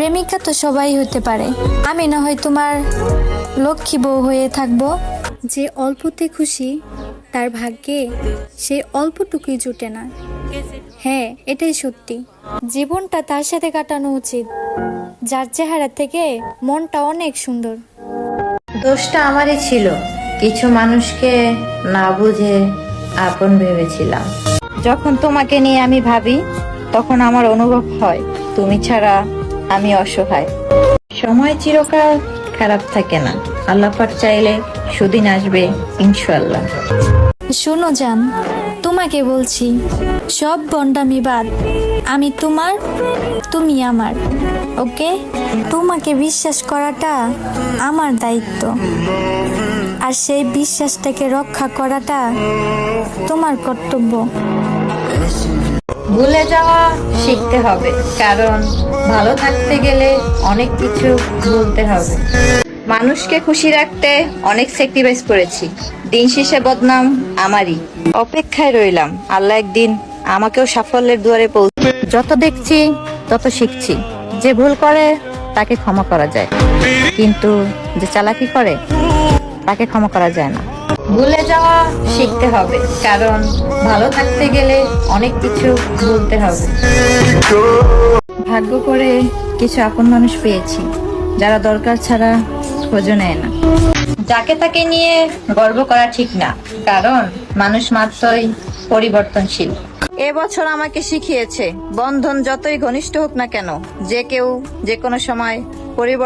প্রেমিকা তো সবাই হতে পারে, আমি না হয় তোমার লক্ষ্মী বউ হয়ে থাকবো। যে অল্পতে খুশি তার ভাগ্যে সে অল্পটুকুই জুটে না। হ্যাঁ, এটাই সত্যি। জীবনটা তার সাথে কাটানো উচিত যার চেহারা থেকে মনটা অনেক সুন্দর। দোষটা আমারই ছিল, কিছু মানুষকে না বুঝে আপন ভেবেছিলাম। যখন তোমাকে নিয়ে আমি ভাবি তখন আমার অনুভব হয় তুমি ছাড়া আমি অসহায়। সময় চিরকাল খারাপ থাকে না, আল্লাহ পাক চাইলে সুদিন আসবে ইনশাআল্লাহ। শোনো জান, তোমাকে বলছি সব বন্ডামি বাদ। আমি তোমার, তুমি আমার। ওকে, তোমাকে বিশ্বাস করাটা আমার দায়িত্ব, আর সেই বিশ্বাসটাকে রক্ষা করাটা তোমার কর্তব্য। ভুলে যাওয়া শিখতে হবে, কারণ ভালো থাকতে গেলে অনেক কিছু ভুলতে হবে। মানুষকে খুশি রাখতে অনেক স্যাক্রিফাইস করেছি, দিন শেষে বদনাম আমারই। অপেক্ষায় রইলাম আল্লাহ একদিন আমাকেও সাফল্যের দুয়ারে পৌঁছে। যত দেখছি তত শিখছি, যে ভুল করে তাকে ক্ষমা করা যায়, কিন্তু যে চালাকি করে তাকে ক্ষমা করা যায় না। ভুলে যাওয়া শিখতে হবে, কারণ ভালো থাকতে গেলে অনেক কিছু ভুলতে হবে। ভাগ্য করে কিছু আপন মানুষ পেয়েছি যারা দরকার ছাড়া খোঁজও নেয় না। যাকে তাকে নিয়ে গর্ব করা ঠিক না, কারণ মানুষ মাত্রই পরিবর্তনশীল। এবছর আমাকে শিখিয়েছে বন্ধন যতই ঘনিষ্ঠ হোক না কেন, যে কেউ যে কোনো সময় পরিবর্তন